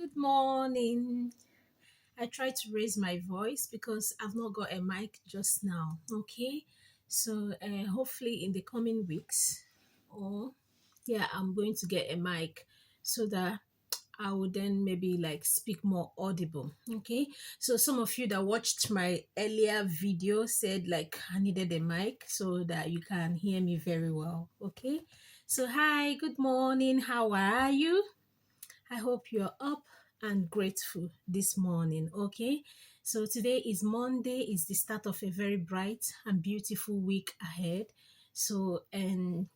Good morning. I tried to raise my voice because I've not got a mic just now. Okay, so hopefully in the coming weeks, or yeah, I'm going to get a mic so that I would then maybe like speak more audible. Okay, so some of you that watched my earlier video said like I needed a mic so that you can hear me very well. Okay, so hi, good morning. How are you? I hope you're up and grateful this morning. Okay, so today is Monday, is the start of a very bright and beautiful week ahead. So, and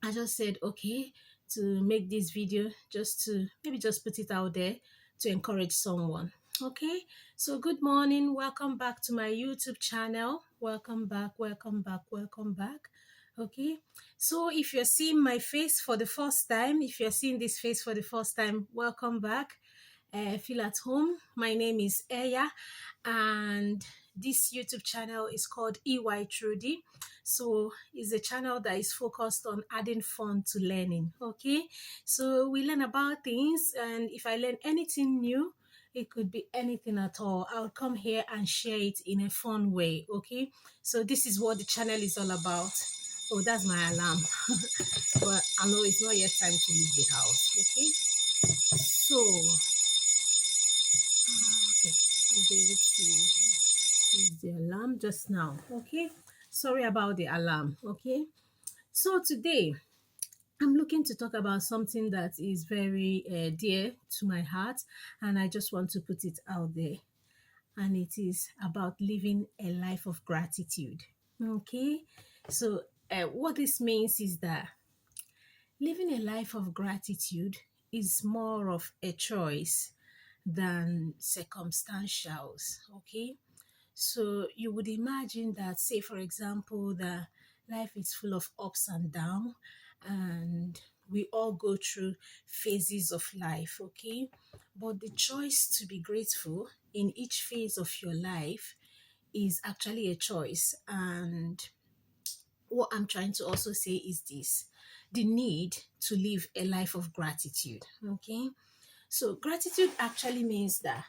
I just said, okay, to make this video just to maybe just put it out there to encourage someone. Okay, so good morning. Welcome back to my YouTube channel. Welcome back, welcome back, welcome back. Okay, so if you're seeing my face for the first time, if you're seeing this face for the first time, welcome back. Feel at home. My name is Eya, and this YouTube channel is called EY Trudy. So it's a channel that is focused on adding fun to learning. Okay, so we learn about things, and if I learn anything new, it could be anything at all. I'll come here and share it in a fun way. Okay, so this is what the channel is all about. Oh, that's my alarm. But I know it's not yet time to leave the house. Okay, so okay, I'll be able to close the alarm just now. Okay, sorry about the alarm. Okay, so today I'm looking to talk about something that is very dear to my heart, and I just want to put it out there. And it is about living a life of gratitude. Okay, so what this means is that living a life of gratitude is more of a choice than circumstantials. Okay, so you would imagine that, say, for example, that life is full of ups and downs, and we all go through phases of life, okay? But the choice to be grateful in each phase of your life is actually a choice. And what I'm trying to also say is this: the need to live a life of gratitude, okay? So, gratitude actually means that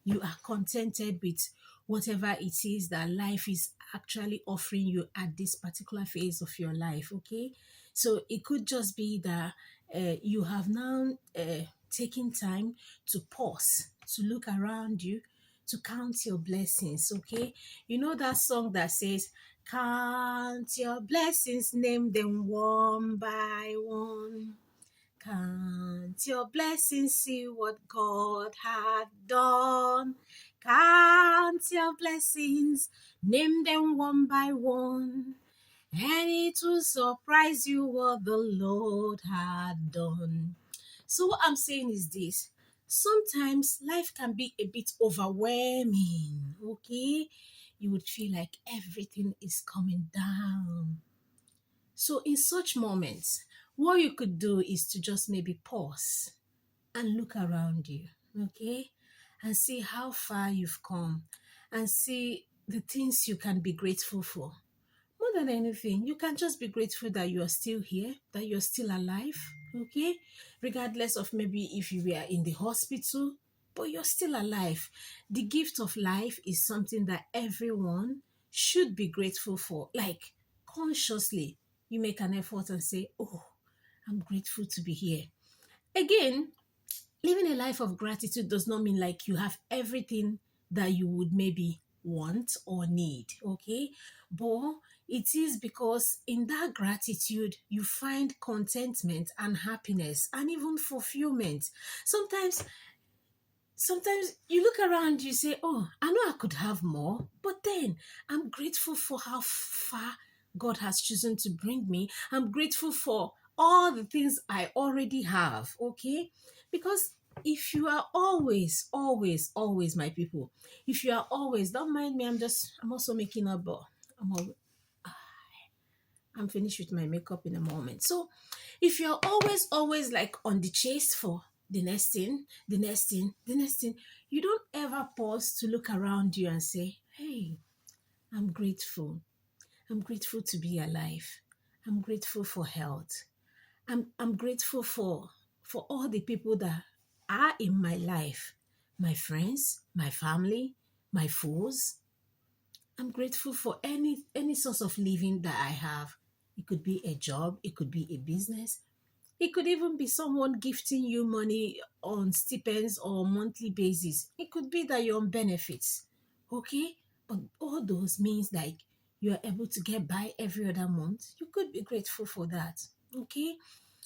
you are contented with whatever it is that life is actually offering you at this particular phase of your life. Okay, so it could just be that you have now taken time to pause, to look around you, to count your blessings. Okay, you know that song that says, count your blessings, name them one by one. Count your blessings, see what God had done. Count your blessings, name them one by one, and it will surprise you what the Lord had done. So, what I'm saying is this: sometimes life can be a bit overwhelming, okay? You would feel like everything is coming down. So, in such moments, what you could do is to just maybe pause and look around you, okay? And see how far you've come and see the things you can be grateful for. More than anything, you can just be grateful that you are still here, that you're still alive, okay? Regardless of maybe if you were in the hospital, but you're still alive. The gift of life is something that everyone should be grateful for. Like, consciously, you make an effort and say, oh, I'm grateful to be here. Again, living a life of gratitude does not mean like you have everything that you would maybe want or need, okay? But it is because in that gratitude, you find contentment and happiness and even fulfillment. Sometimes sometimes you look around, you say, oh, I know I could have more, but then I'm grateful for how far God has chosen to bring me. I'm grateful for all the things I already have, okay? Because if you are always, my people, if you are always, don't mind me, I'm also making up, but I'm finished with my makeup in a moment. So if you're always like on the chase for the next thing, the next thing, the next thing, you don't ever pause to look around you and say, hey, I'm grateful. I'm grateful to be alive. I'm grateful for health. I'm grateful for all the people that are in my life, my friends, my family, my foes. I'm grateful for any source of living that I have. It could be a job, it could be a business, it could even be someone gifting you money on stipends or monthly basis. It could be that you're on benefits. Okay? But all those means like you're able to get by every other month. You could be grateful for that. Okay?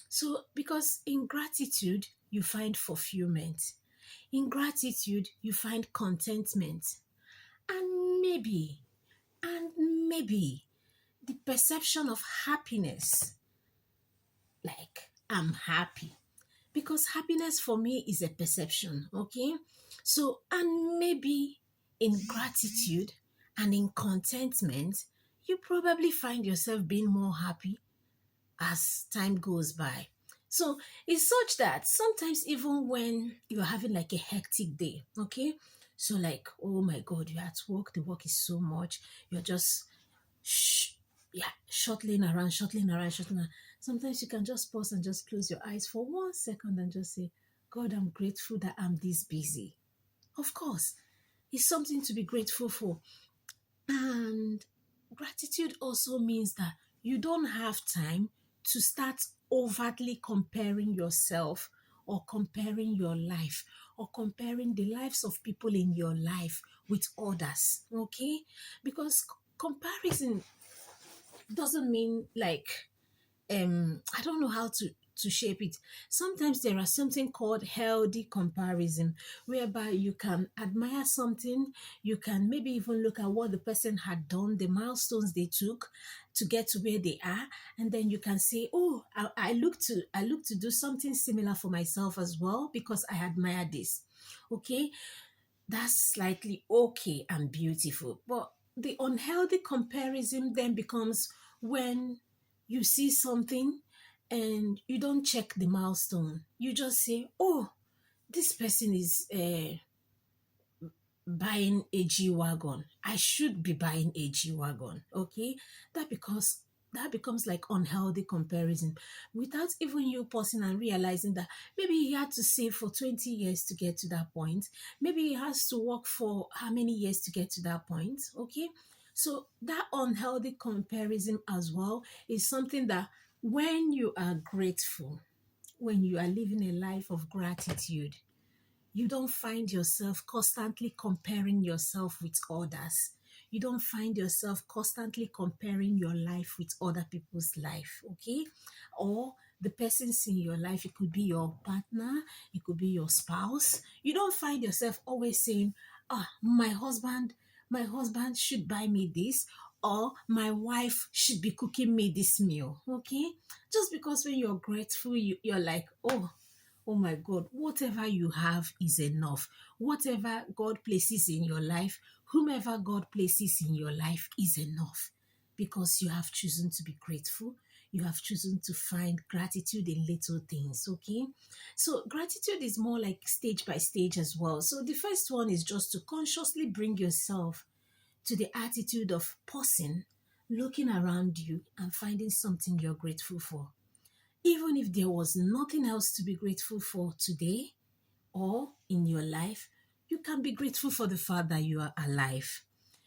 So because in gratitude you find fulfillment. In gratitude you find contentment. And maybe the perception of happiness, like I'm happy, because happiness for me is a perception. Okay, so and maybe in gratitude and in contentment you probably find yourself being more happy as time goes by. So it's such that sometimes even when you're having like a hectic day, okay, so like, oh my god, you're at work, the work is so much, you're just sh- yeah, shuttling around, shuttling around. Sometimes you can just pause and just close your eyes for 1 second and just say, God, I'm grateful that I'm this busy. Of course, it's something to be grateful for. And gratitude also means that you don't have time to start overtly comparing yourself or comparing your life or comparing the lives of people in your life with others. Okay? Because comparison doesn't mean like I don't know how to shape it. Sometimes there are something called healthy comparison, whereby you can admire something, you can maybe even look at what the person had done, the milestones they took to get to where they are, and then you can say, oh, I look to do something similar for myself as well because I admire this. Okay, that's slightly okay and beautiful. But the unhealthy comparison then becomes when you see something and you don't check the milestone. You just say, oh, this person is buying a G wagon. I should be buying a G wagon. Okay, that because that becomes like unhealthy comparison without even you pausing and realizing that maybe he had to save for 20 years to get to that point. Maybe he has to work for how many years to get to that point. Okay, so that unhealthy comparison as well is something that when you are grateful, when you are living a life of gratitude, you don't find yourself constantly comparing yourself with others. You don't find yourself constantly comparing your life with other people's life, okay? Or the persons in your life, it could be your partner, it could be your spouse. You don't find yourself always saying, my husband should buy me this, or my wife should be cooking me this meal, okay? Just because when you're grateful, you're like, oh my God, whatever you have is enough. Whatever God places in your life, whomever God places in your life is enough because you have chosen to be grateful. You have chosen to find gratitude in little things, okay? So, gratitude is more like stage by stage as well. So, the first one is just to consciously bring yourself to the attitude of pausing, looking around you, and finding something you're grateful for. Even if there was nothing else to be grateful for today or in your life, you can be grateful for the fact that you are alive.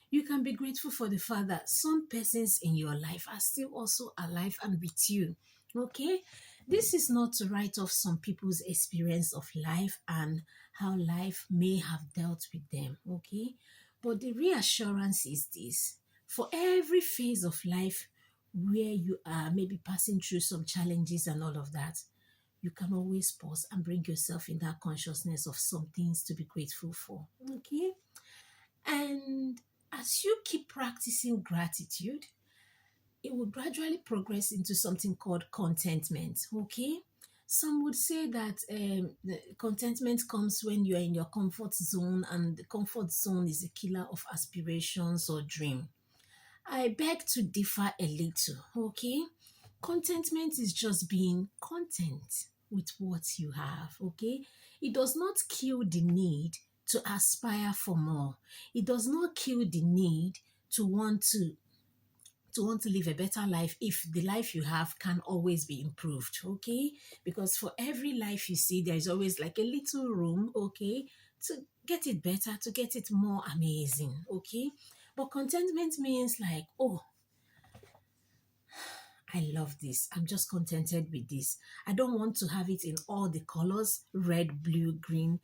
You can be grateful for the fact that some persons in your life are still also alive and with you. Okay? This is not to write off some people's experience of life and how life may have dealt with them. Okay? But the reassurance is this: for every phase of life where you are maybe passing through some challenges and all of that, you can always pause and bring yourself in that consciousness of some things to be grateful for. Okay? And as you keep practicing gratitude, it will gradually progress into something called contentment. Okay? Some would say that the contentment comes when you are in your comfort zone, and the comfort zone is a killer of aspirations or dream. I beg to differ a little, okay? Contentment is just being content with what you have, okay? It does not kill the need to aspire for more. It does not kill the need to want to want to live a better life if the life you have can always be improved, okay? Because for every life you see, there's always like a little room, okay, to get it better, to get it more amazing, okay? But contentment means like, oh, I love this. I'm just contented with this. I don't want to have it in all the colors, red, blue, green,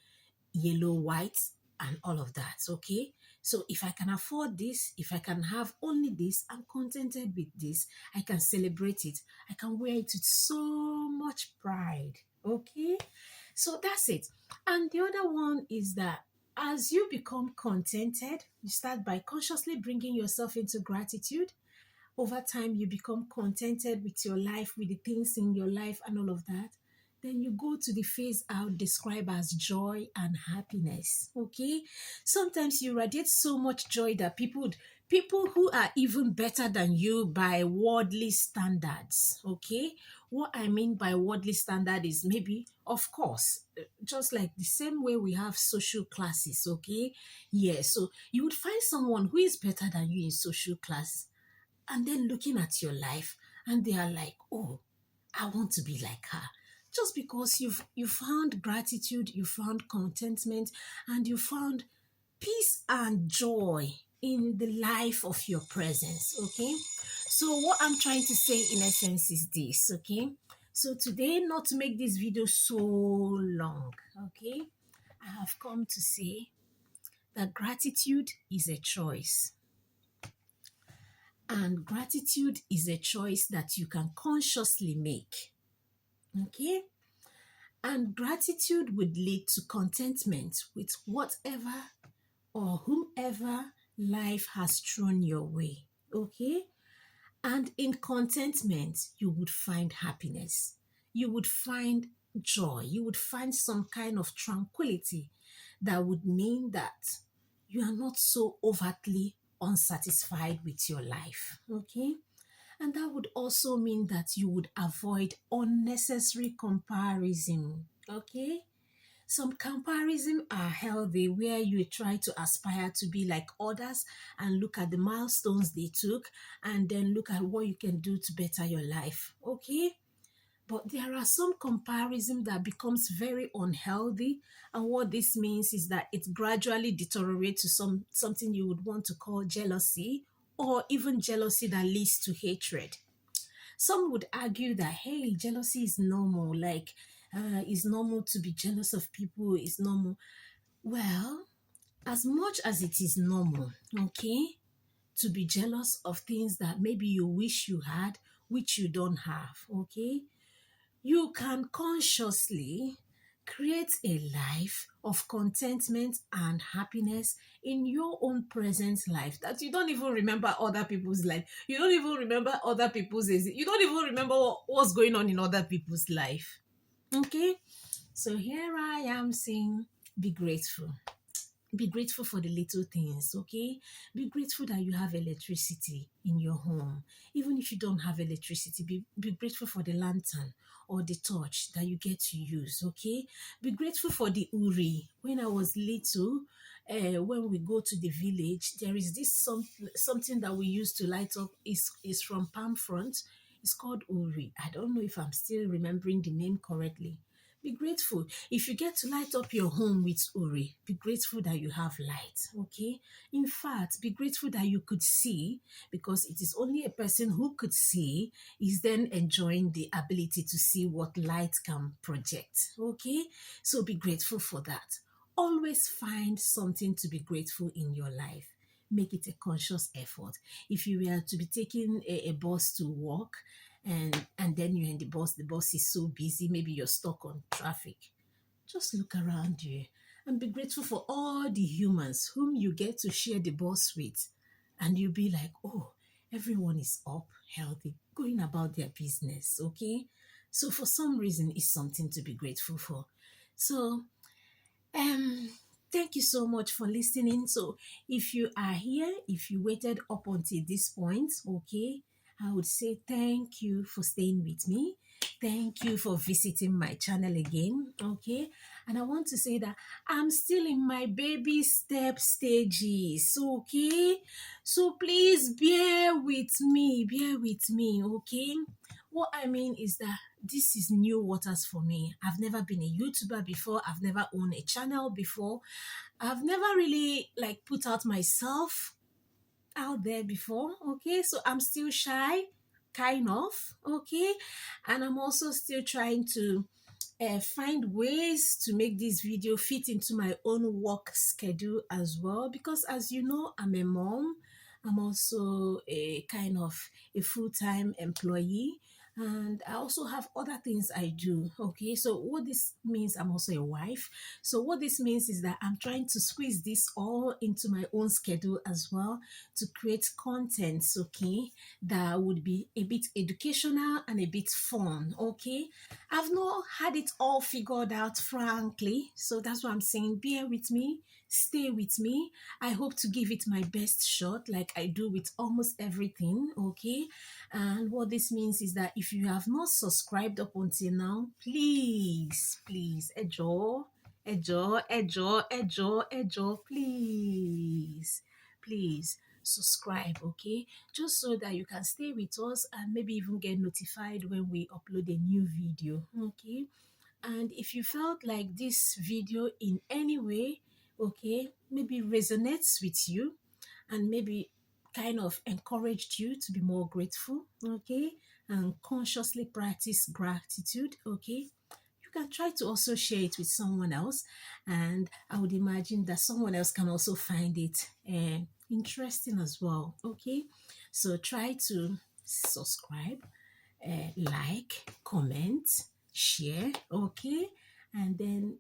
yellow, white, and all of that. Okay. So if I can afford this, if I can have only this, I'm contented with this. I can celebrate it. I can wear it with so much pride. Okay. So that's it. And the other one is that as you become contented, you start by consciously bringing yourself into gratitude. Over time you become contented with your life, with the things in your life and all of that. Then you go to the phase I would describe as joy and happiness. Okay, sometimes you radiate so much joy that people who are even better than you by worldly standards. Okay, what I mean by worldly standard is maybe, of course, just like the same way we have social classes. Okay, yeah, so you would find someone who is better than you in social class, and then looking at your life, and they are like, oh, I want to be like her, just because you found gratitude, you found contentment, and you found peace and joy in the life of your presence. Okay, so what I'm trying to say in essence is this. Okay, so today, not to make this video so long, okay, I have come to say that gratitude is a choice. And gratitude is a choice that you can consciously make. Okay? And gratitude would lead to contentment with whatever or whomever life has thrown your way. Okay? And in contentment, you would find happiness. You would find joy. You would find some kind of tranquility that would mean that you are not so overtly unsatisfied with your life. Okay? And that would also mean that you would avoid unnecessary comparison. Okay? Some comparison are healthy, where you try to aspire to be like others and look at the milestones they took and then look at what you can do to better your life. Okay? But there are some comparison that becomes very unhealthy, and what this means is that it gradually deteriorates to something you would want to call jealousy, or even jealousy that leads to hatred. Some would argue that, hey, jealousy is normal, like it's normal to be jealous of people, it's normal. Well, as much as it is normal, okay, to be jealous of things that maybe you wish you had, which you don't have, okay, you can consciously create a life of contentment and happiness in your own present life, that you don't even remember other people's life. You don't even remember other people's, you don't even remember what's going on in other people's life. Okay? So here I am saying, be grateful. Be grateful for the little things, okay? Be grateful that you have electricity in your home. Even if you don't have electricity, be grateful for the lantern or the torch that you get to use, okay? Be grateful for the uri. When I was little, when we go to the village, there is this something that we used to light up, is from palm front. It's called uri. I don't know if I'm still remembering the name correctly. Be grateful. If you get to light up your home with uri, be grateful that you have light, okay? In fact, be grateful that you could see, because it is only a person who could see is then enjoying the ability to see what light can project, okay? So be grateful for that. Always find something to be grateful in your life. Make it a conscious effort. If you were to be taking a bus to work, and then you're in the bus is so busy, maybe you're stuck on traffic, just look around you and be grateful for all the humans whom you get to share the bus with, and you'll be like, oh, everyone is up, healthy, going about their business. Okay, so for some reason it's something to be grateful for. So um, thank you so much for listening. So if you are here, if you waited up until this point, okay, I would say thank you for staying with me. Thank you for visiting my channel again. Okay. And I want to say that I'm still in my baby step stages. Okay. So please bear with me. Bear with me. Okay. What I mean is that this is new waters for me. I've never been a YouTuber before. I've never owned a channel before. I've never really like put out myself out there before. Okay, so I'm still shy, kind of. Okay, and I'm also still trying to find ways to make this video fit into my own work schedule as well, because as you know, I'm a mom. I'm also a kind of a full-time employee, and I also have other things I do. Okay, so what this means, I'm also a wife. So what this means is that I'm trying to squeeze this all into my own schedule as well, to create contents, okay, that would be a bit educational and a bit fun. Okay, I've not had it all figured out, frankly. So that's what I'm saying. Bear with me, stay with me. I hope to give it my best shot, like I do with almost everything. Okay. And what this means is that if you have not subscribed up until now, please, please subscribe, okay? Just so that you can stay with us and maybe even get notified when we upload a new video, okay? And if you felt like this video in any way, okay, maybe resonates with you and maybe kind of encouraged you to be more grateful, okay, and consciously practice gratitude, okay, you can try to also share it with someone else. And I would imagine that someone else can also find it interesting as well, okay? So try to subscribe, like, comment, share, okay? And then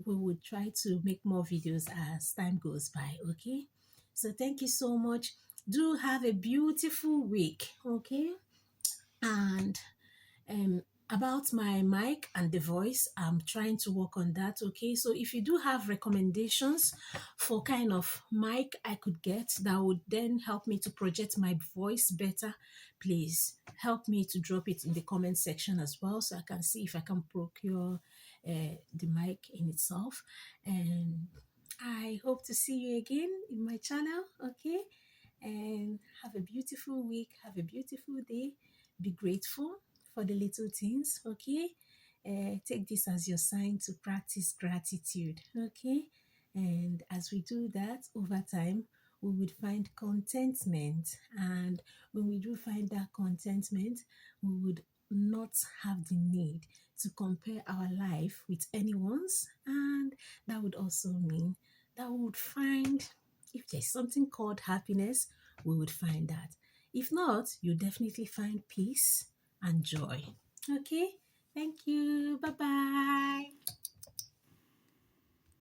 we will try to make more videos as time goes by, okay? So thank you so much. Do have a beautiful week, okay? And um about my mic and the voice, I'm trying to work on that, okay? So if you do have recommendations for kind of mic I could get that would then help me to project my voice better, please help me to drop it in the comment section as well, so I can see if I can procure the mic in itself. And I hope to see you again in my channel, okay? And have a beautiful week, have a beautiful day. Be grateful for the little things, okay? Take this as your sign to practice gratitude, okay? And as we do that over time, we would find contentment. And when we do find that contentment, we would not have the need to compare our life with anyone's. And that would also mean that we would find, if there's something called happiness, we would find that. If not, you definitely find peace and joy. Okay? Thank you. Bye bye.